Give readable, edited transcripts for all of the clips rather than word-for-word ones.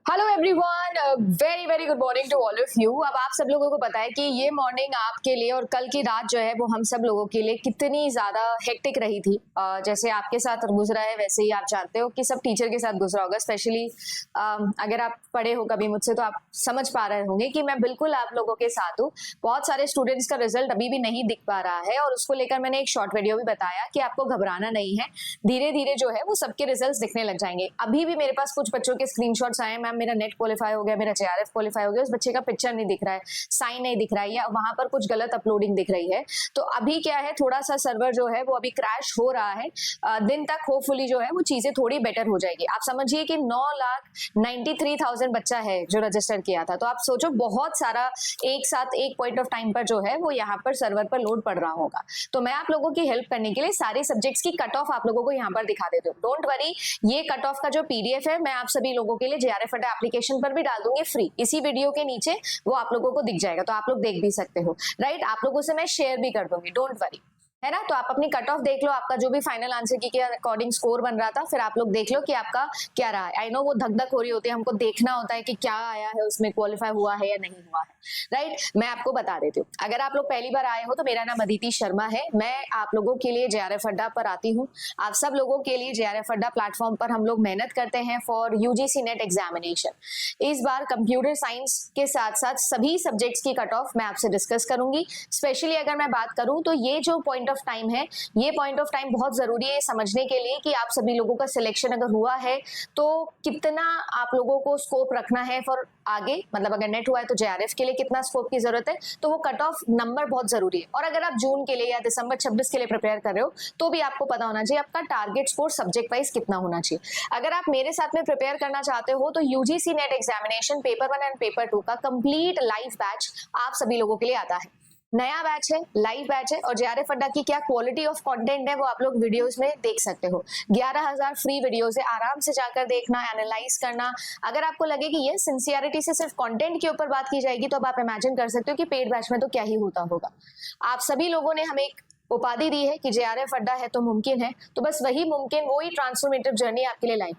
Hello everyone, very very good morning to all of you. अब आप सब लोगों को पता है कि ये मॉर्निंग आपके लिए और कल की रात जो है वो हम सब लोगों के लिए कितनी ज्यादा हेक्टिक रही थी। जैसे आपके साथ गुजरा है वैसे ही आप जानते हो कि सब टीचर के साथ गुजरा होगा। स्पेशली अगर आप पढ़े हो कभी मुझसे तो आप समझ पा रहे होंगे कि मैं बिल्कुल आप लोगों के साथ हूँ। बहुत सारे स्टूडेंट्स का रिजल्ट अभी भी नहीं दिख पा रहा है और उसको लेकर मैंने एक शॉर्ट वीडियो भी बताया कि आपको घबराना नहीं है, धीरे धीरे जो है वो सबके रिजल्ट दिखने लग जाएंगे। अभी भी मेरे पास कुछ बच्चों के स्क्रीनशॉट्स आए, मैम मेरा नेट क्वालिफाई हो गया, मेरा जेआरएफ क्वालिफाई हो गया, उस बच्चे का पिक्चर नहीं दिख रहा है, साइन नहीं दिख रहा है या वहां पर कुछ गलत अपलोडिंग दिख रही है। तो अभी क्या है, थोड़ा सा सर्वर जो है वो अभी क्रैश हो रहा है। दिन तक होपफुली जो है वो चीजें थोड़ी बेटर हो जाएगी। आप समझिए कि 9,93,000 बच्चा है जो रजिस्टर किया था, तो आप सोचो बहुत सारा एक साथ एक पॉइंट ऑफ टाइम पर जो है वो यहाँ पर सर्वर पर लोड पड़ रहा होगा। तो मैं आप लोगों की हेल्प करने के लिए सारे सब्जेक्ट्स की कट ऑफ आप लोगों को यहाँ पर दिखा देती हूँ। डोंट वरी, ये कट ऑफ का जो पीडीएफ है मैं आप सभी लोगों के लिए जेआरएफ अड्डा एप्लीकेशन पर भी डाल दूंगी फ्री। इसी वीडियो के नीचे वो आप लोगों को दिख जाएगा, तो आप लोग देख भी सकते हो। राइट, आप लोगों से मैं शेयर भी कर दूंगी, डोंट वरी, है ना। तो आप अपनी कट ऑफ देख लो, आपका जो भी फाइनल आंसर की के अकॉर्डिंग स्कोर बन रहा था, फिर आप लोग देख लो कि आपका क्या रहा है। आई नो वो धक धक हो रही होती है, हमको देखना होता है कि क्या आया है, उसमें क्वालिफाई हुआ है या नहीं हुआ है। राइट, मैं आपको बता देती हूँ। अगर आप लोग पहली बार आए हो तो मेरा नाम अदिति शर्मा है। मैं आप लोगों के लिए जेआरएफ अड्डा पर आती हूँ। आप सब लोगों के लिए जेआरएफ अड्डा प्लेटफॉर्म पर हम लोग मेहनत करते हैं फॉर यूजीसी नेट एग्जामिनेशन। इस बार कंप्यूटर साइंस के साथ साथ सभी सब्जेक्ट्स की कट ऑफ मैं आपसे डिस्कस करूंगी। स्पेशली अगर मैं बात करूं तो ये जो पॉइंट ऑफ टाइम है, ये पॉइंट ऑफ टाइम बहुत जरूरी है समझने के लिए कि आप सभी लोगों का सिलेक्शन अगर हुआ है तो कितना आप लोगों को स्कोप रखना है फॉर आगे। मतलब अगर नेट हुआ है तो जेआरएफ के लिए कितना स्कोप की जरूरत है, तो वो कट ऑफ नंबर बहुत जरूरी है। और अगर आप जून के लिए या दिसंबर 26 के लिए प्रिपेयर कर रहे हो तो भी आपको पता होना चाहिए आपका टारगेट स्कोर सब्जेक्ट वाइज कितना होना चाहिए। अगर आप मेरे साथ में प्रिपेयर करना चाहते हो तो UGC net examination paper 1 and paper 2 का कंप्लीट लाइव बैच आप सभी लोगों के लिए आता है। नया बैच है, लाइव बैच है, और जेआरएफ अड्डा की क्या क्वालिटी ऑफ कंटेंट है वो आप लोग वीडियोस में देख सकते हो। 11,000 फ्री वीडियोस है, आराम से जाकर देखना, एनालाइज करना। अगर आपको लगे कि ये सिंसियरिटी से सिर्फ कंटेंट के ऊपर बात की जाएगी तो अब आप इमेजिन कर सकते हो कि पेड बैच में तो क्या ही होता होगा। आप सभी लोगों ने हमें एक उपाधि दी है कि जेआरएफ अड्डा है तो मुमकिन है, तो बस वही मुमकिन, वही ट्रांसफॉर्मेटिव जर्नी आपके लिए लाई।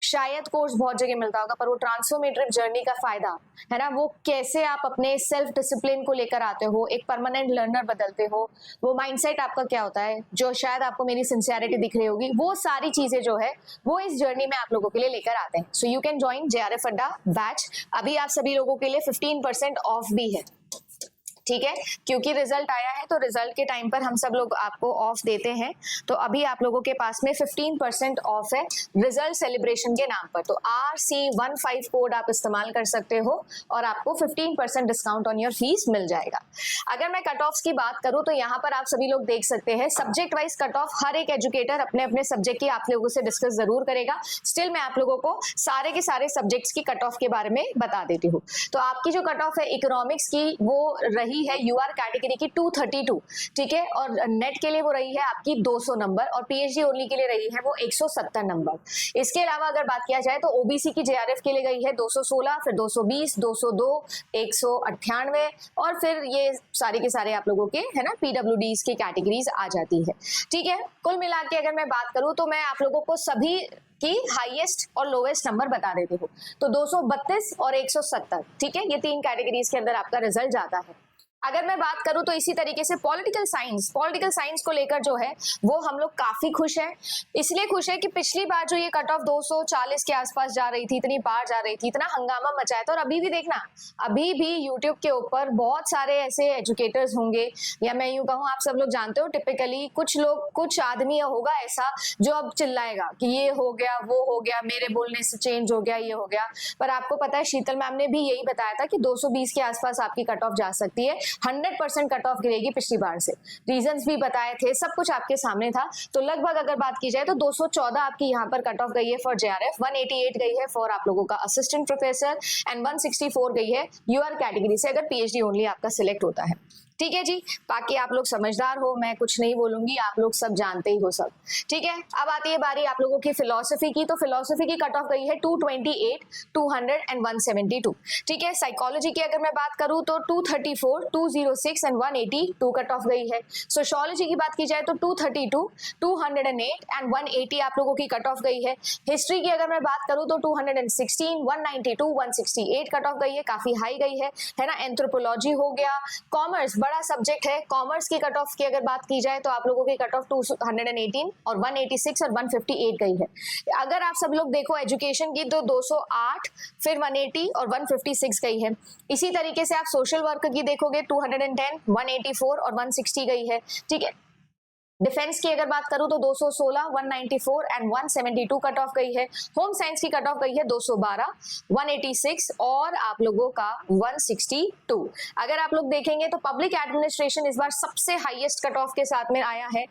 शायद कोर्स बहुत जगह मिलता होगा, पर वो ट्रांसफॉर्मेटिव जर्नी का फायदा है ना, वो कैसे आप अपने सेल्फ डिसिप्लिन को लेकर आते हो, एक परमानेंट लर्नर बदलते हो, वो माइंडसेट आपका क्या होता है, जो शायद आपको मेरी सिंसियरिटी दिख रही होगी, वो सारी चीजें जो है वो इस जर्नी में आप लोगों के लिए लेकर आते हैं। So you can join JRF अड्डा बैच। अभी आप सभी लोगों के लिए 15% ऑफ भी है, ठीक है, क्योंकि रिजल्ट आया है तो रिजल्ट के टाइम पर हम सब लोग आपको ऑफ देते हैं। तो अभी आप लोगों के पास में 15% ऑफ है रिजल्ट सेलिब्रेशन के नाम पर। तो RC15 कोड आप इस्तेमाल कर सकते हो और आपको 15% डिस्काउंट ऑन योर फीस मिल जाएगा। अगर मैं कट ऑफ की बात करूं तो यहाँ पर आप सभी लोग देख सकते हैं सब्जेक्ट वाइज कट ऑफ। हर एक एजुकेटर अपने अपने सब्जेक्ट की आप लोगों से डिस्कस जरूर करेगा। स्टिल मैं आप लोगों को सारे के सारे सब्जेक्ट्स की कट ऑफ के बारे में बता देती हूँ। तो आपकी जो कट ऑफ है इकोनॉमिक्स की वो रही है यूआर कैटेगरी की 232, ठीक है, और नेट के लिए वो रही है आपकी 200 नंबर और पीएचडी ओनली के लिए रही है वो 170 नंबर। इसके अलावा अगर बात किया जाए तो ओबीसी की जेआरएफ के लिए गई है 216, फिर 220, 202, 198 और फिर ये सारे के सारे आप लोगों के है ना पीडब्ल्यूडीज की कैटेगरीज आ जाती है, ठीक है। कुल मिला के अगर मैं बात करूं तो मैं आप लोगों को सभी की हाईएस्ट और लोवेस्ट नंबर बता देती हूँ। तो 232 और 170, ठीक है, ये तीन कैटेगरीज के अंदर आपका रिजल्ट जाता है। अगर मैं बात करूं तो इसी तरीके से पॉलिटिकल साइंस को लेकर जो है वो हम लोग काफी खुश हैं। इसलिए खुश है कि पिछली बार जो ये कट ऑफ 240 के आसपास जा रही थी, इतनी बार जा रही थी, इतना हंगामा मचाया था, और अभी भी देखना, अभी भी यूट्यूब के ऊपर बहुत सारे ऐसे एजुकेटर्स होंगे, या मैं यूं कहूँ आप सब लोग जानते हो टिपिकली कुछ लोग, कुछ आदमी होगा ऐसा जो अब चिल्लाएगा कि ये हो गया, वो हो गया, मेरे बोलने से चेंज हो गया, ये हो गया। पर आपको पता है शीतल मैम ने भी यही बताया था कि 220 के आसपास आपकी कट ऑफ जा सकती है, 100% कट ऑफ गिरेगी पिछली बार से। रीजंस भी बताए थे, सब कुछ आपके सामने था। तो लगभग अगर बात की जाए तो 214 आपकी यहाँ पर कट ऑफ गई है फॉर जेआरएफ, 188 गई है फॉर आप लोगों का असिस्टेंट प्रोफेसर एंड 164 गई है यूआर कैटेगरी से अगर पीएचडी ओनली आपका सिलेक्ट होता है, ठीक है जी, बाकी आप लोग समझदार हो, मैं कुछ नहीं बोलूंगी, आप लोग सब जानते ही हो सब। ठीक है, अब आती है बारी आप लोगों की फिलोसफी की। तो फिलोसफी की कट ऑफ गई है 228, 200 एंड 172। ठीक है, साइकोलॉजी की अगर मैं बात करूं तो 234, 206 एंड 182 कट ऑफ गई है। सोशियोलॉजी की बात की जाए तो 232, 208 एंड 180 आप लोगों की कट ऑफ गई है। हिस्ट्री की अगर मैं बात करूं तो 216, 192, 168 कट ऑफ गई है, काफी हाई गई है ना। एंथ्रोपोलॉजी हो गया, कॉमर्स बड़ा सब्जेक्ट है, कॉमर्स की कट ऑफ की अगर बात की जाए तो आप लोगों की कट ऑफ 218 और 186 और 158 गई है। अगर आप सब लोग देखो एजुकेशन की तो 208, फिर 180 और 156 गई है। इसी तरीके से आप सोशल वर्क की देखोगे 210, 184 और 160 गई है। ठीक है, डिफेंस की अगर बात करूं तो 216, 194 एंड 172 कट ऑफ गई है। होम साइंस की कट ऑफ गई है 212, 186 और आप लोगों का 162। अगर आप लोग देखेंगे तो पब्लिक एडमिनिस्ट्रेशन इस बार सबसे हाईएस्ट कट ऑफ के साथ में आया है।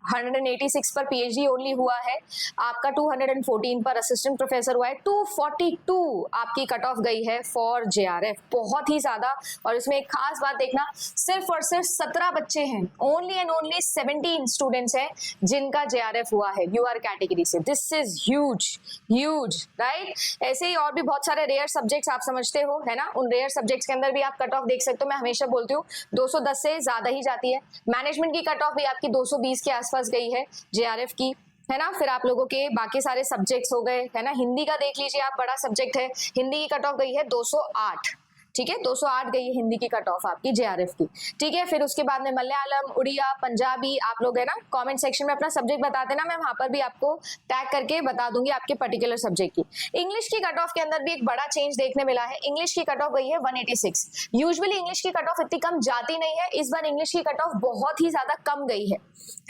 186 पर पीएचडी ओनली हुआ है आपका, 214 पर असिस्टेंट प्रोफेसर हुआ है, 242 आपकी कट ऑफ गई है फॉर जेआरएफ, बहुत ही ज्यादा। और इसमें एक खास बात देखना, सिर्फ और सिर्फ 17 बच्चे हैं, ओनली एंड ओनली 17 स्टूडेंट्स हैं जिनका जेआरएफ हुआ है यूआर कैटेगरी से। This is huge huge, right. ऐसे ही और भी बहुत सारे रेयर सब्जेक्ट्स आप समझते हो, है ना, उन रेयर सब्जेक्ट्स के अंदर भी आप कट ऑफ देख सकते हो। मैं हमेशा बोलती हूँ 210 से ज्यादा ही जाती है। मैनेजमेंट की कट ऑफ भी आपकी 220 के आसपास गई है जेआरएफ की, है ना। फिर आप लोगों के बाकी सारे सब्जेक्ट्स हो गए, है ना। हिंदी का देख लीजिए आप, बड़ा सब्जेक्ट है, हिंदी की कट ऑफ गई है 208। ठीक है, 208 गई है हिंदी की कट ऑफ आपकी जेआरएफ की। ठीक है, फिर उसके बाद में मलयालम, उड़िया, पंजाबी, आप लोग है ना कमेंट सेक्शन में अपना सब्जेक्ट बता देना, मैं वहां पर भी आपको टैग करके बता दूंगी आपके पर्टिकुलर सब्जेक्ट की। इंग्लिश की कट ऑफ के अंदर भी एक बड़ा चेंज देखने मिला है। इंग्लिश की कट ऑफ गई है 186। यूजुअली इंग्लिश की कट ऑफ इतनी कम जाती नहीं है, इस बार इंग्लिश की कट ऑफ बहुत ही ज्यादा कम गई है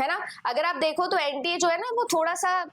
ना। अगर आप देखो तो एनटीए जो है ना वो थोड़ा सा,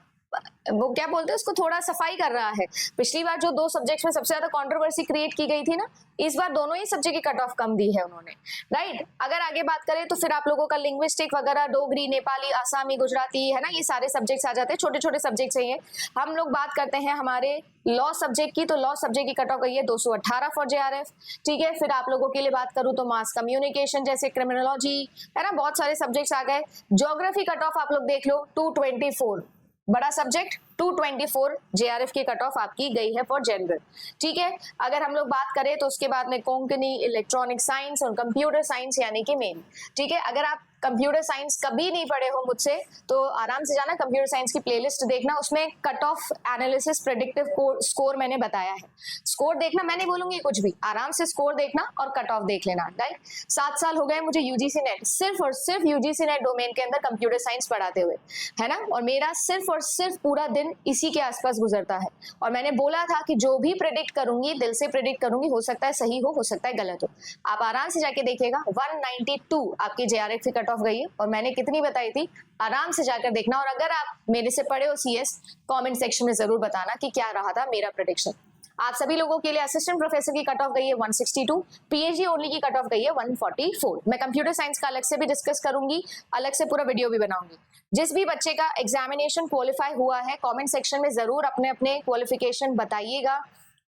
वो क्या बोलते हैं उसको, थोड़ा सफाई कर रहा है। पिछली बार जो 2 सब्जेक्ट्स में सबसे ज्यादा कंट्रोवर्सी क्रिएट की गई थी ना, इस बार दोनों ही सब्जेक्ट की कट ऑफ कम दी है उन्होंने, राइट। अगर आगे बात करें तो फिर आप लोगों का लिंग्विस्टिक वगैरह, डोगरी, नेपाली, आसामी, गुजराती, है ना, ये सारे सब्जेक्ट्स आ जाते हैं, छोटे छोटे सब्जेक्ट्स हैं ये। हम लोग बात करते हैं हमारे लॉ सब्जेक्ट की, तो लॉ सब्जेक्ट की कट ऑफ गई है 218 फॉर जेआरएफ। ठीक है, फिर आप लोगों के लिए बात करूं तो मास कम्युनिकेशन जैसे क्रिमिनोलॉजी, है ना, बहुत सारे सब्जेक्ट्स आ गए। ज्योग्राफी कट ऑफ आप लोग देख लो 224, बड़ा सब्जेक्ट 224 जेआरएफ की कट ऑफ आपकी गई है फॉर जनरल। ठीक है, अगर हम लोग बात करें तो उसके बाद में कोंकणी, इलेक्ट्रॉनिक साइंस और कंप्यूटर साइंस यानी कि मेन। ठीक है, अगर आप कंप्यूटर साइंस कभी नहीं पढ़े हो मुझसे तो आराम से जाना कंप्यूटर साइंस की प्लेलिस्ट देखना, उसमें cut off analysis predictive score मैंने बताया है। स्कोर देखना, मैं नहीं बोलूंगी कुछ भी, आराम से स्कोर देखना और कट ऑफ देख लेना, राइट। 7 साल हो गए मुझे यूजीसी नेट, सिर्फ और सिर्फ यूजीसी नेट डोमेन के अंदर कंप्यूटर साइंस पढ़ाते हुए, है ना, और मेरा सिर्फ और सिर्फ पूरा दिन इसी के आसपास गुजरता है। और मैंने बोला था कि जो भी प्रेडिक्ट करूंगी दिल से प्रेडिक्ट करूंगी, हो सकता है सही हो सकता है गलत हो। आप आराम से जाके देखिएगा 192 आपकी जेआरएफ की कट ऑफ गई है, और मैंने कितनी बताई थी, आराम से जाकर देखना। और अगर आप मेरे से पढ़े हो सीएस, कमेंट सेक्शन में जरूर बताना कि क्या रहा था मेरा प्रेडिक्शन। आप सभी लोगों के लिए असिस्टेंट प्रोफेसर की कट ऑफ गई है 162, पीएचडी ओनली की कट ऑफ गई है 144। मैं कंप्यूटर साइंस का अलग से भी डिस्कस करूंगी, अलग से पूरा वीडियो भी बनाऊंगी। जिस भी बच्चे का एग्जामिनेशन क्वालिफाई हुआ है कमेंट सेक्शन में जरूर अपने अपने क्वालिफिकेशन बताइएगा।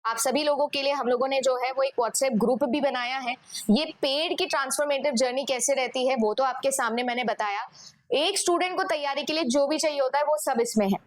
आप सभी लोगों के लिए हम लोगों ने जो है वो एक व्हाट्सएप ग्रुप भी बनाया है। ये पेड की ट्रांसफॉर्मेटिव जर्नी कैसे रहती है वो तो आपके सामने मैंने बताया। एक स्टूडेंट को तैयारी के लिए जो भी चाहिए होता है वो सब इसमें है।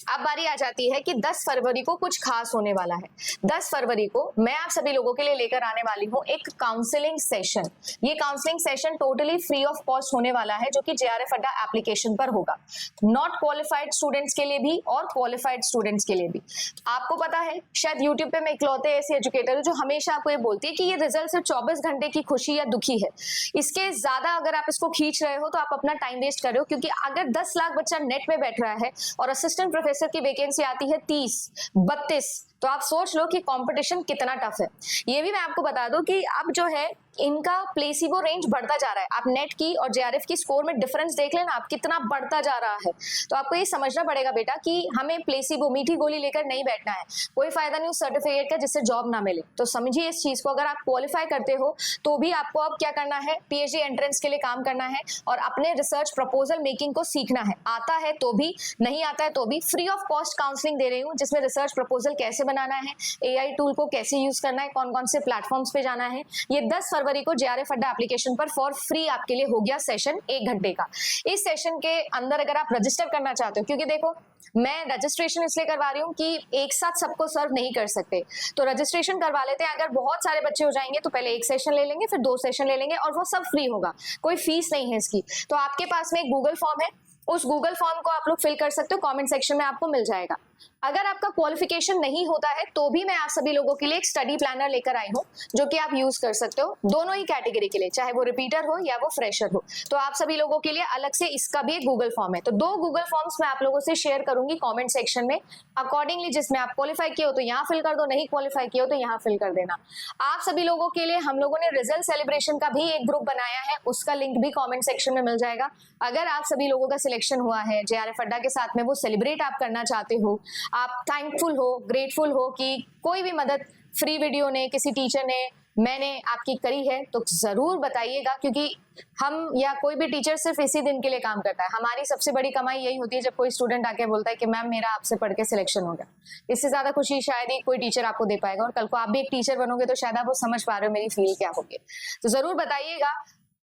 अब बारी आ जाती है कि 10 फरवरी को कुछ खास होने वाला है। 10 फरवरी को मैं आप सभी लोगों के लिए लेकर आने वाली हूँ एक काउंसलिंग सेशन। ये counselling session totally free of cost होने वाला है, जो कि जेआरएफ अड्डा एप्लीकेशन पर होगा। नॉट क्वालिफाइड स्टूडेंट्स के लिए भी और क्वालिफाइड स्टूडेंट्स के लिए भी। आपको पता है शायद यूट्यूब पे मैं इकलौते ऐसी एजुकेटर हूँ जो हमेशा आपको ये बोलती है कि ये रिजल्ट सिर्फ 24 घंटे की खुशी या दुखी है, इसके ज्यादा अगर आप इसको खींच रहे हो तो आप अपना टाइम वेस्ट कर रहे हो। क्योंकि अगर 10 लाख बच्चा नेट में बैठ रहा है और असिस्टेंट प्रोफेसर की वैकेंसी आती है 30, 32, तो आप सोच लो कि कंपटीशन कितना टफ है। ये भी मैं आपको बता दूं कि अब जो है इनका प्लेसिबो रेंज बढ़ता जा रहा है। आप नेट की और जेआरएफ की स्कोर में डिफरेंस देख लेना आप, कितना बढ़ता जा रहा है। तो आपको ये समझना पड़ेगा बेटा कि हमें प्लेसिबो, मीठी गोली लेकर नहीं बैठना है। कोई फायदा नहीं उस सर्टिफिकेट का जिससे जॉब ना मिले। तो समझिए इस चीज को, अगर आप क्वालिफाई करते हो तो भी आपको अब क्या करना है, पीएचडी एंट्रेंस के लिए काम करना है और अपने रिसर्च प्रपोजल मेकिंग को सीखना है। आता है तो भी, नहीं आता है तो भी, फ्री ऑफ कॉस्ट काउंसलिंग दे रही हूँ जिसमें रिसर्च प्रपोजल कैसे बनाना है, AI टूल को कैसे यूज करना है, कौन कौन से प्लेटफॉर्म्स पे जाना है, ये 10 फरवरी को JRF अड्डा एप्लीकेशन पर फॉर फ्री आपके लिए हो गया सेशन 1 घंटे का। इस सेशन के अंदर अगर आप रजिस्टर करना चाहते हो, क्योंकि देखो मैं रजिस्ट्रेशन इसलिए करवा रही हूँ कि एक साथ सबको सर्व नहीं कर सकते, तो रजिस्ट्रेशन करवा लेते हैं। अगर बहुत सारे बच्चे हो जाएंगे तो पहले 1 सेशन ले लेंगे, फिर 2 सेशन ले लेंगे, और वो सब फ्री होगा, कोई फीस नहीं है इसकी। तो आपके पास में एक गूगल फॉर्म है, उस गूगल फॉर्म को आप लोग फिल कर सकते हो, कमेंट सेक्शन में आपको मिल जाएगा। अगर आपका क्वालिफिकेशन नहीं होता है तो भी मैं आप सभी लोगों के लिए एक स्टडी प्लानर लेकर आई हूँ, जो कि आप यूज कर सकते हो दोनों ही कैटेगरी के लिए, चाहे वो रिपीटर हो या वो फ्रेशर हो। तो आप सभी लोगों के लिए अलग से इसका भी एक गूगल फॉर्म है। तो 2 गूगल फॉर्म्स मैं आप लोगों से शेयर करूंगी कॉमेंट सेक्शन में, अकॉर्डिंगली जिसमें आप क्वालिफाई किए हो तो यहाँ फिल कर दो, नहीं क्वालिफाई किए हो तो यहाँ फिल कर देना। आप सभी लोगों के लिए हम लोगों ने रिजल्ट सेलिब्रेशन का भी एक ग्रुप बनाया है, उसका लिंक भी कॉमेंट सेक्शन में मिल जाएगा। अगर आप सभी लोगों का सिलेक्शन हुआ है JRF अड्डा के साथ में, वो सेलिब्रेट आप करना चाहते हो, आप थैंकफुल हो, ग्रेटफुल हो कि कोई भी मदद फ्री वीडियो ने, किसी टीचर ने, मैंने आपकी करी है, तो जरूर बताइएगा, क्योंकि हम या कोई भी टीचर सिर्फ इसी दिन के लिए काम करता है। हमारी सबसे बड़ी कमाई यही होती है जब कोई स्टूडेंट आके बोलता है कि मैम मेरा आपसे पढ़ के सिलेक्शन हो गया। इससे ज्यादा खुशी शायद ही कोई टीचर आपको दे पाएगा, और कल को आप भी एक टीचर बनोगे तो शायद आप वो समझ पा रहे हो मेरी फील क्या होगी। तो जरूर बताइएगा,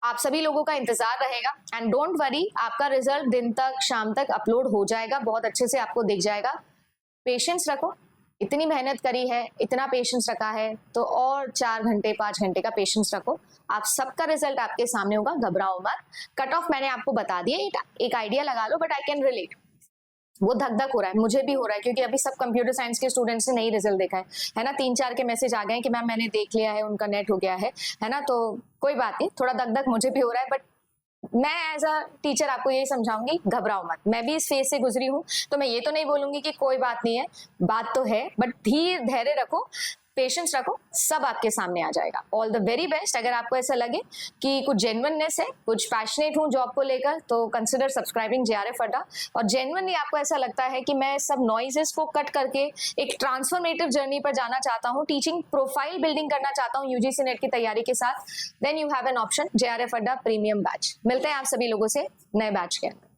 आप सभी लोगों का इंतजार रहेगा। एंड डोंट वरी, आपका रिजल्ट दिन तक, शाम तक अपलोड हो जाएगा, बहुत अच्छे से आपको दिख जाएगा। पेशेंस रखो, इतनी मेहनत करी है, इतना पेशेंस रखा है, तो और 4 घंटे 5 घंटे का पेशेंस रखो, आप सबका रिजल्ट आपके सामने होगा, घबराओ मत। कट ऑफ मैंने आपको बता दिया, एक आइडिया लगा लो, बट आई कैन रिलेट। वो धक धक हो रहा है, मुझे भी हो रहा है, क्योंकि अभी सब कंप्यूटर साइंस के स्टूडेंट्स ने नहीं रिजल्ट देखा है ना। 3-4 के मैसेज आ गए हैं कि मैम मैंने देख लिया है, उनका नेट हो गया है ना। तो कोई बात नहीं, थोड़ा धक धक मुझे भी हो रहा है, बट मैं एज अ टीचर आपको यही समझाऊंगी, घबराओ मत। मैं भी इस फेज से गुजरी हूँ, तो मैं ये तो नहीं बोलूंगी कि कोई बात नहीं है, बात तो है, बट धैर्य रखो, पेशेंस रखो, सब आपके सामने आ जाएगा। All the very best. अगर आपको ऐसा लगे कि कुछ जेन्युइननेस है, कुछ पैशनेट हूँ जॉब को लेकर, तो कंसिडर सब्सक्राइबिंग JRF अड्डा। और जेन्युइनली आपको ऐसा लगता है कि मैं सब नॉइजेस को कट करके एक ट्रांसफॉर्मेटिव जर्नी पर जाना चाहता हूँ, टीचिंग प्रोफाइल बिल्डिंग करना चाहता हूँ UGC नेट की तैयारी के साथ, then you have an option JRF Adda premium batch. मिलते हैं आप सभी लोगों से नए बैच के अंदर।